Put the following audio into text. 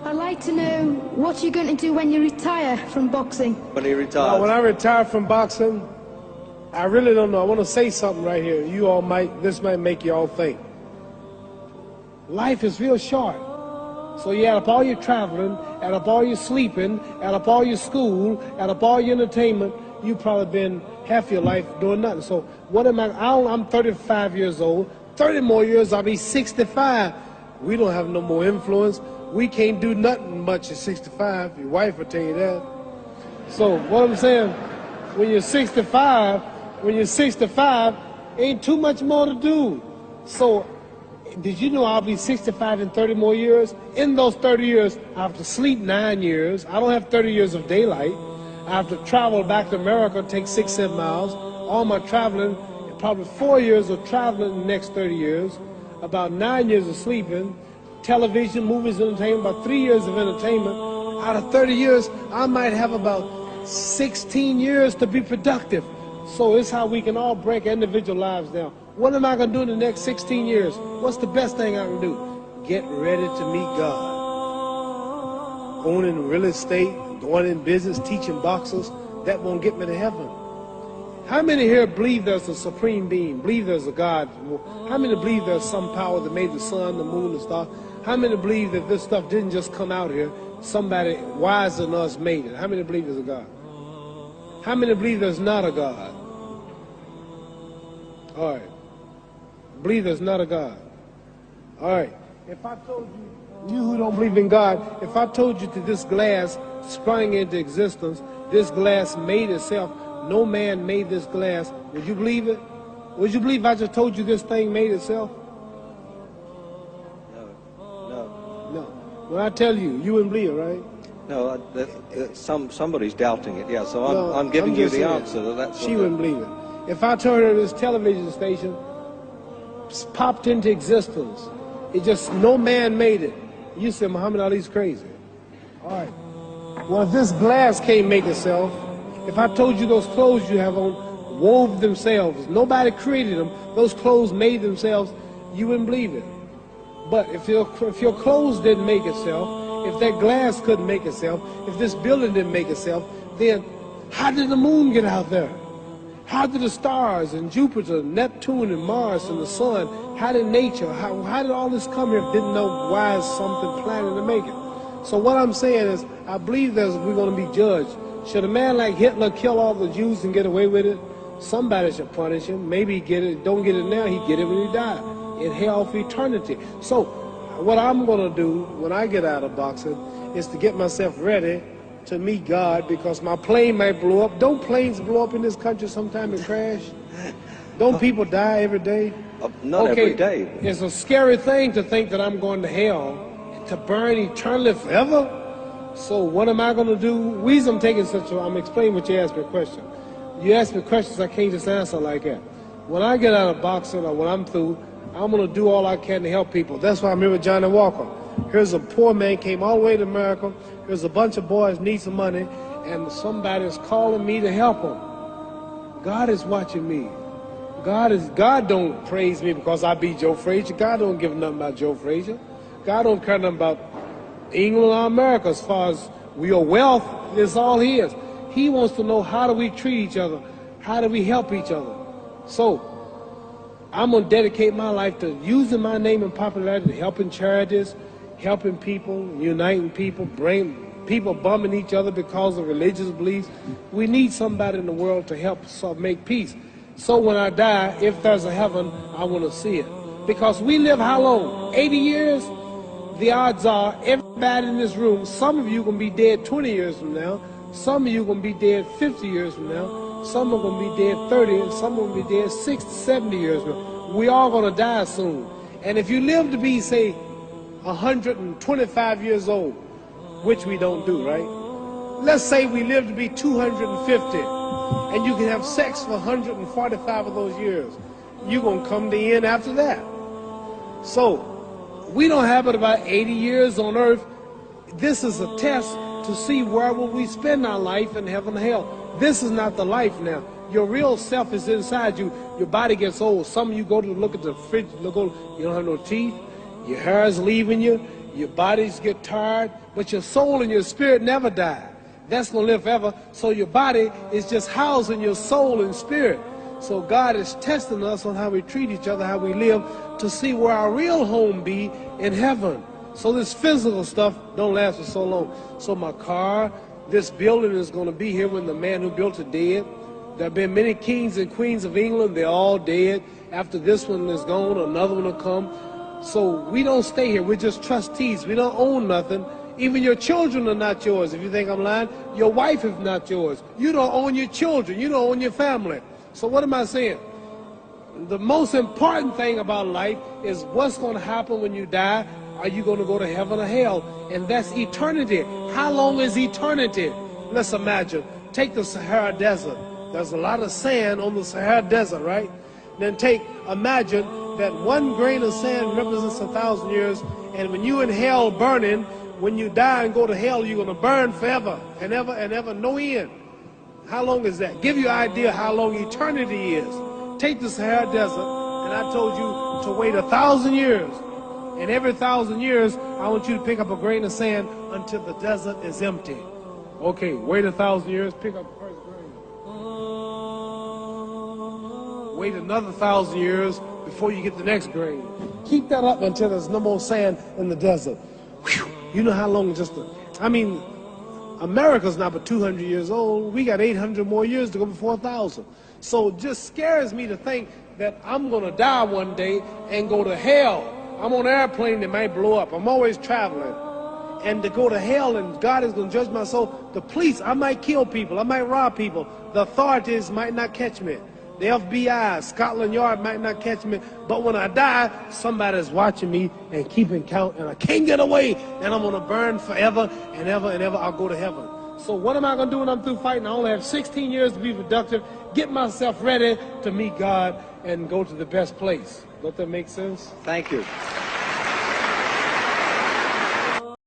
I'd like to know what you're going to do when you retire from boxing. When he retires? When I retire from boxing, I really don't know. I want to say something right here. This might make you all think. Life is real short. So you add up all your traveling, add up all your sleeping, add up all your school, add up all your entertainment, you've probably been half your life doing nothing. So what am I'm 35 years old. 30 more years, I'll be 65. We don't have no more influence. We can't do nothing much at 65. Your wife will tell you that. So what I'm saying, when you're 65, ain't too much more to do. So did you know I'll be 65 in 30 more years? In those 30 years, I have to sleep 9 years. I don't have 30 years of daylight. I have to travel back to America, take 6-7 miles. All my traveling, probably 4 years of traveling in the next 30 years, about 9 years of sleeping, television, movies, entertainment, about 3 years of entertainment. Out of 30 years, I might have about 16 years to be productive. So it's how we can all break individual lives down. What am I going to do in the next 16 years? What's the best thing I can do? Get ready to meet God. Owning real estate, going in business, teaching boxers, that won't get me to heaven. How many here believe there's a supreme being, believe there's a God? How many believe there's some power that made the sun, the moon, the stars? How many believe that this stuff didn't just come out here? Somebody wiser than us made it. How many believe there's a God? How many believe there's not a God? All right. Believe there's not a God. All right. If I told you who don't believe in God, if I told you that this glass sprang into existence, this glass made itself, no man made this glass, would you believe it? Would you believe I just told you this thing made itself? No. When I tell you, you wouldn't believe it, right? No, somebody's doubting it, yeah, so I'm giving you the answer. She wouldn't believe it. If I told her this television station popped into existence, it just, no man made it, you said Muhammad Ali's crazy. All right. Well, if this glass can't make itself, if I told you those clothes you have on wove themselves, nobody created them, those clothes made themselves, you wouldn't believe it. But if your clothes didn't make itself, if that glass couldn't make itself, if this building didn't make itself, then how did the moon get out there? How did the stars and Jupiter, Neptune and Mars and the sun, how did nature, how did all this come here if didn't know why is something planning to make it? So what I'm saying is, I believe we're going to be judged. Should a man like Hitler kill all the Jews and get away with it? Somebody should punish him. Maybe he get it, don't get it now, he get it when he died, in hell for eternity. So what I'm going to do when I get out of boxing is to get myself ready to meet God, because my plane might blow up. Don't planes blow up in this country sometime and crash? Don't people die every day? Not every day. It's a scary thing to think that I'm going to hell, to burn eternally forever. So what am I going to do? The reason I'm explaining what you asked me a question. You ask me questions I can't just answer like that. When I get out of boxing or when I'm through, I'm going to do all I can to help people. That's why I'm here with Johnny Walker. Here's a poor man, came all the way to America. Here's a bunch of boys need some money, and somebody is calling me to help them. God is watching me. God don't praise me because I beat Joe Frazier. God don't give nothing about Joe Frazier. God don't care nothing about England or America as far as your wealth. It's all his. He wants to know, how do we treat each other? How do we help each other? So I'm going to dedicate my life to using my name and popularity, helping charities, helping people, uniting people, bring people bumming each other because of religious beliefs. We need somebody in the world to help make peace. So when I die, if there's a heaven, I want to see it. Because we live how long? 80 years? The odds are everybody in this room, some of you are going to be dead 20 years from now, some of you are going to be dead 50 years from now, some are going to be dead 30, and some are going to be dead 60, 70 years from now. We all going to die soon. And if you live to be, say, 125 years old, which we don't do, right? Let's say we live to be 250, and you can have sex for 145 of those years. You're going to come to the end after that. So we don't have but about 80 years on earth. This is a test to see where will we spend our life in heaven and hell. This is not the life now. Your real self is inside you. Your body gets old. Some of you go to look at the fridge, you don't have no teeth. Your hair is leaving you. Your bodies get tired, but your soul and your spirit never die. That's going to live forever. So your body is just housing your soul and spirit. So God is testing us on how we treat each other, how we live, to see where our real home be in heaven. So this physical stuff don't last for so long. So my car, this building is going to be here when the man who built it dead. There have been many kings and queens of England. They're all dead. After this one is gone, another one will come. So we don't stay here. We're just trustees. We don't own nothing. Even your children are not yours. If you think I'm lying, your wife is not yours. You don't own your children. You don't own your family. So what am I saying? The most important thing about life is what's going to happen when you die. Are you going to go to heaven or hell? And that's eternity. How long is eternity? Let's imagine. Take the Sahara Desert. There's a lot of sand on the Sahara Desert, right? Then imagine that one grain of sand represents 1,000 years, and when you're in hell burning, when you die and go to hell, you're going to burn forever and ever, no end. How long is that? Give you an idea how long eternity is. Take the Sahara Desert, and I told you to wait 1,000 years. And every 1,000 years, I want you to pick up a grain of sand until the desert is empty. Okay, wait 1,000 years, pick up the first grain. Wait another 1,000 years before you get the next grain. Keep that up until there's no more sand in the desert. Whew. You know how long America's not but 200 years old. We got 800 more years to go before 1,000. So it just scares me to think that I'm going to die one day and go to hell. I'm on an airplane that might blow up. I'm always traveling. And to go to hell and God is going to judge my soul. The police, I might kill people. I might rob people. The authorities might not catch me. The FBI, Scotland Yard might not catch me. But when I die, somebody's watching me and keeping count. And I can't get away. And I'm going to burn forever and ever and ever. I'll go to heaven. So what am I going to do when I'm through fighting? I only have 16 years to be productive. Get myself ready to meet God and go to the best place. Does that make sense? Thank you.